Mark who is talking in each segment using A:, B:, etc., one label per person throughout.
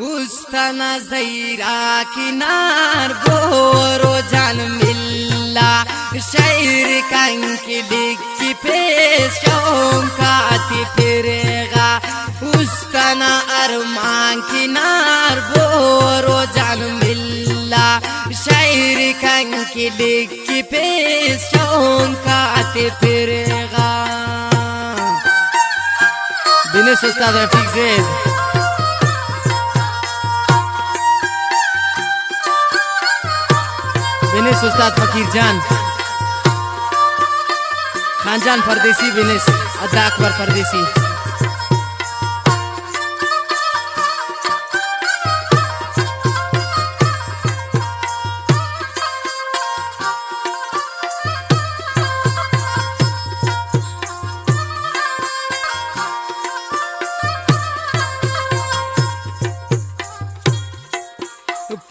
A: उस्ताना ज़हीरा किनार बोरो जान मिल्ला शायर कंकी लिखी पेश शौकाती फिरेगा उस्ताना अरमान किनार बोरो जान मिल्ला शायर कंकी लिखी पेश शौकाती फिरेगा दिनेश उस्ताद रफीक ज़ैद बिनेश उस्ताद फकीर जान खानजान परदेसी बिनेश अद्दा अकबर परदेसी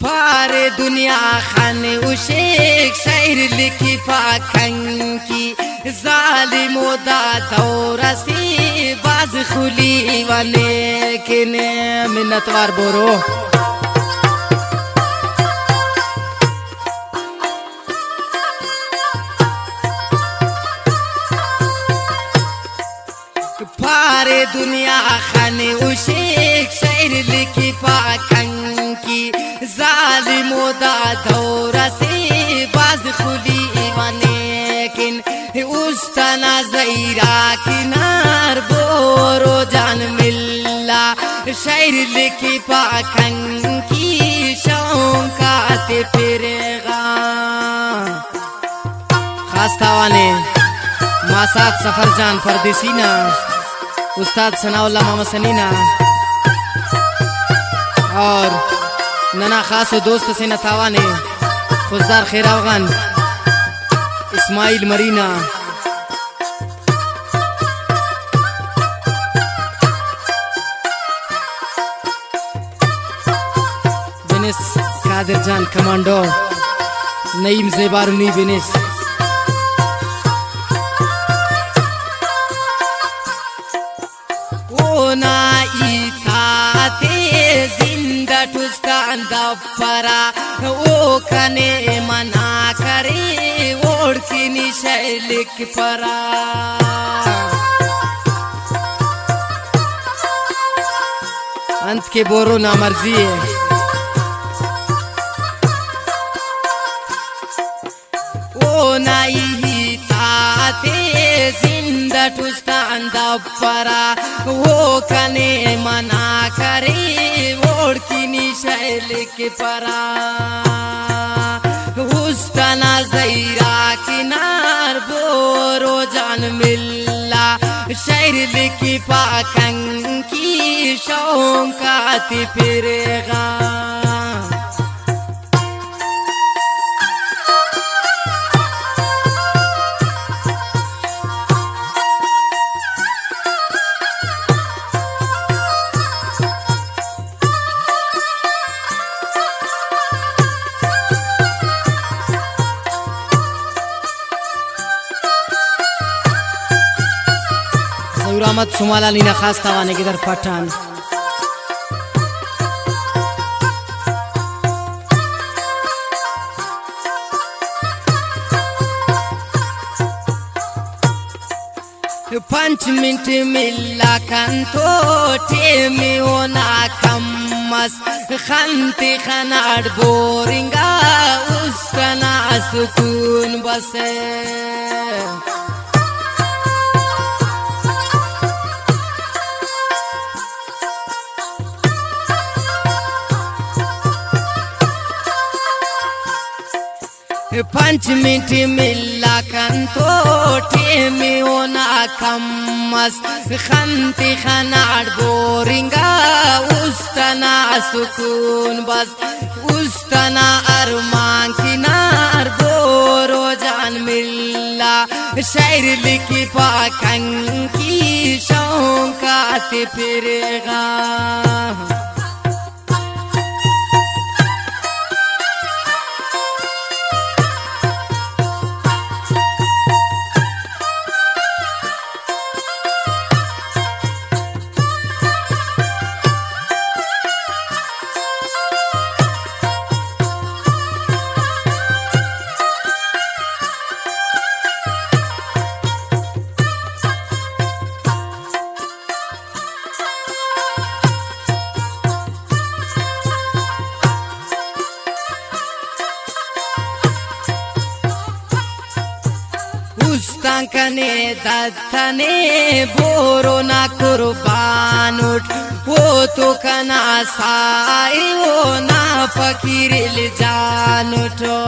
A: पारे दुनिया खाने उशेक शायर लिखी पाखंकी जालिमो दा दौरा से बाज खुली वाले किने मिन्नतवार बोरो पारे दुनिया खाने उशेक शायर लिखी पाखंकी जालिमो दा दौरा से बाज खुली वनेकिन उस्ताना ज़हीरा किनार बोरो जान मिल्ला शायर लिखी पाखंकी शौकाते फिरेगा खास तावाने मासात सफर जान परदेसी ना उस्ताद सनाउल्ला मोहम्मद सनीना और नना खास दोस्त से नतावा ने खुशदार खैरावगन इस्माइल मरीना बिनेश कादिर जान कमांडो नईम ज़ेबारुनी बिनेश ओ ना इताते जिंदा टुस्तान दफरा ओ कने मना करे ओढ़ की निशैलिक परा अंत के बोरो ना मर्जी है ओ नाई ताते जिंदा टुस्तान दफरा वो कने मना करे ओढ़ की निशैलिक परा उस्ताना ज़हीरा किनार बोरो जान मिल्ला शायर लिखी पाखंकी शौकाती फिरेगा रहमत सुमाला लीना खास तावाने किधर पठान पंच मिनट मिला कंतो टेमी ओना कम्मस खंती खनाड बोरिंगा उस्ताना सुकून बसे पंच मिनट मिला कंतो टेमी ओना कम्मस खंती खनाड बोरिंगा उस्ताना सुकून बस उस्ताना अरमान किनार बोरो जान मिल्ला शायर लिखी पाखंकी शौकाती फिरेगा उस्तांकने दत्तने बोरो ना कुर्बान उठ वो तो कना साई वो ना फकीरिल जान उठो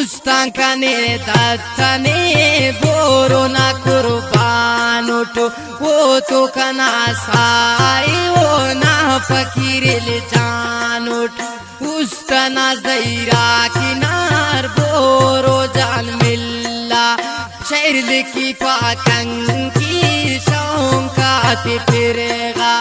A: उस्तांकने दत्तने बोरो ना कुर्बान उठो वो तो कना साई वो ना फकीरिल जान उठ उस्तना ज़ैरा किनार बोरो जान मिल्ला शैर की पाकंकी शौकाते फिरेगा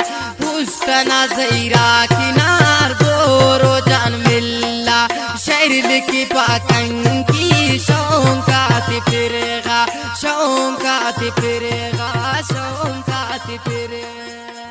A: उस्तना ज़ैरा किनार बोरो जान मिल्ला शैर की पाकंकी शौकाते फिरेगा शौकाते फिरेगा शौकाते फिरेगा